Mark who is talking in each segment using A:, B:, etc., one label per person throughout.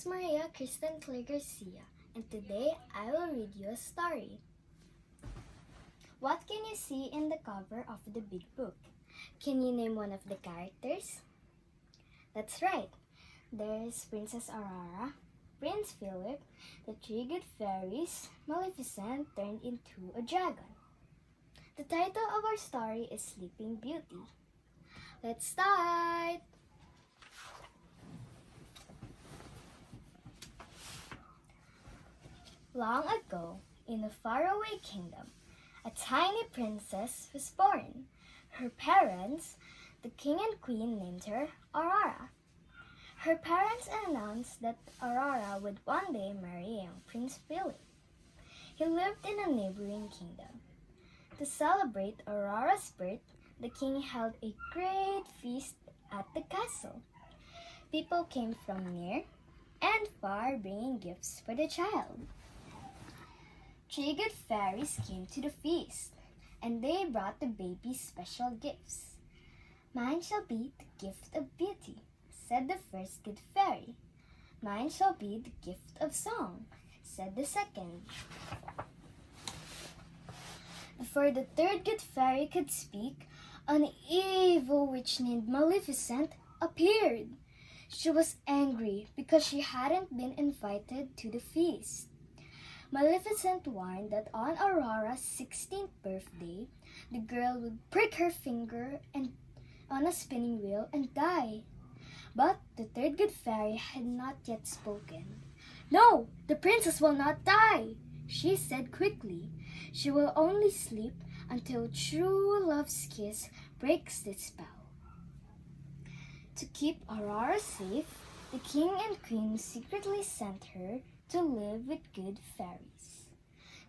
A: Maria Kristen Clay Garcia, and today I will read you a story. What can you see in the cover of the big book? Can you name one of the characters? That's right. There's Princess Aurora, Prince Philip, the three good fairies, Maleficent turned into a dragon. The title of our story is Sleeping Beauty. Let's start! Long ago, in a faraway kingdom, a tiny princess was born. Her parents, the king and queen, named her Aurora. Her parents announced that Aurora would one day marry young Prince Philip. He lived in a neighboring kingdom. To celebrate Aurora's birth, the king held a great feast at the castle. People came from near and far bringing gifts for the child. Three good fairies came to the feast, and they brought the baby special gifts. "Mine shall be the gift of beauty," said the first good fairy. "Mine shall be the gift of song," said the second. Before the third good fairy could speak, an evil witch named Maleficent appeared. She was angry because she hadn't been invited to the feast. Maleficent warned that on Aurora's 16th birthday, the girl would prick her finger on a spinning wheel and die. But the third good fairy had not yet spoken. "No, the princess will not die," she said quickly. "She will only sleep until true love's kiss breaks the spell." To keep Aurora safe, the king and queen secretly sent her to live with good fairies.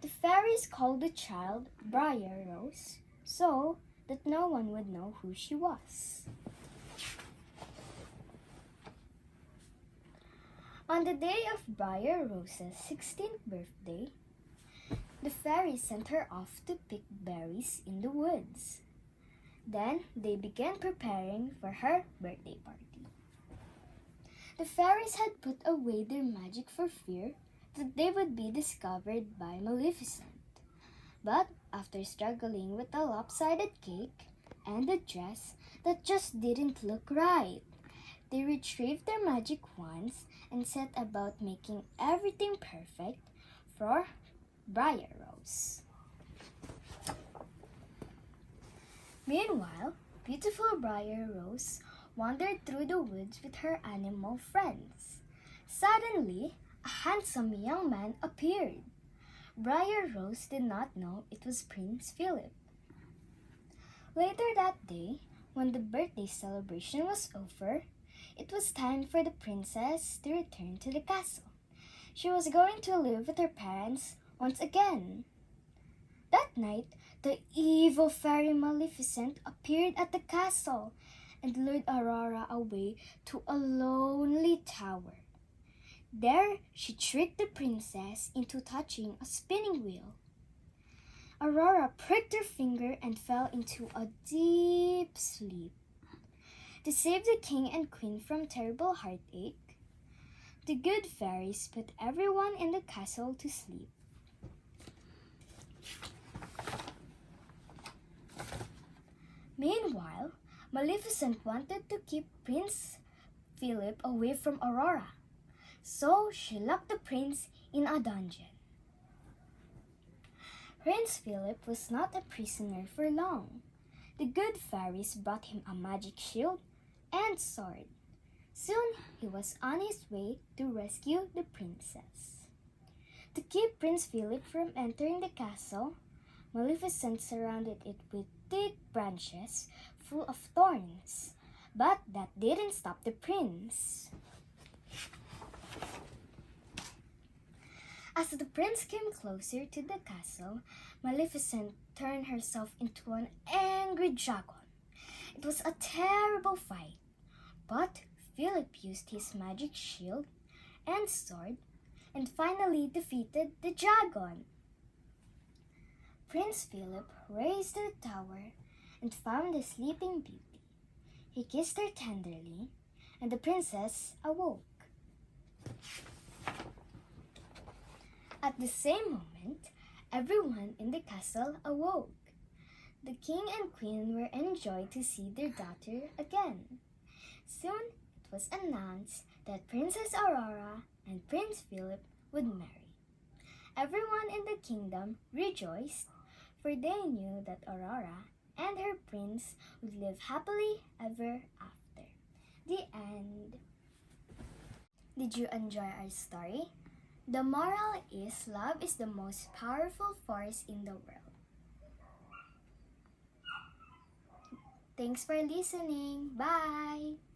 A: The fairies called the child Briar Rose so that no one would know who she was. On the day of Briar Rose's 16th birthday, the fairies sent her off to pick berries in the woods. Then they began preparing for her birthday party. The fairies had put away their magic for fear that they would be discovered by Maleficent. But after struggling with the lopsided cake and the dress that just didn't look right, they retrieved their magic wands and set about making everything perfect for Briar Rose. Meanwhile, beautiful Briar Rose wandered through the woods with her animal friends. Suddenly, a handsome young man appeared. Briar Rose did not know it was Prince Philip. Later that day, when the birthday celebration was over, it was time for the princess to return to the castle. She was going to live with her parents once again. That night, the evil fairy Maleficent appeared at the castle and lured Aurora away to a lonely tower. There, she tricked the princess into touching a spinning wheel. Aurora pricked her finger and fell into a deep sleep. To save the king and queen from terrible heartache, the good fairies put everyone in the castle to sleep. Meanwhile, Maleficent wanted to keep Prince Philip away from Aurora, so she locked the prince in a dungeon. Prince Philip was not a prisoner for long. The good fairies brought him a magic shield and sword. Soon he was on his way to rescue the princess. To keep Prince Philip from entering the castle, Maleficent surrounded it with thick branches full of thorns. But that didn't stop the prince. As the prince came closer to the castle, Maleficent turned herself into an angry dragon. It was a terrible fight, but Philip used his magic shield and sword and finally defeated the dragon. Prince Philip raised the tower and found the sleeping beauty. He kissed her tenderly, and the princess awoke. At the same moment, everyone in the castle awoke. The king and queen were enjoyed to see their daughter again. Soon it was announced that Princess Aurora and Prince Philip would marry. Everyone in the kingdom rejoiced, for they knew that Aurora and her prince would live happily ever after. The end. Did you enjoy our story? The moral is love is the most powerful force in the world. Thanks for listening. Bye!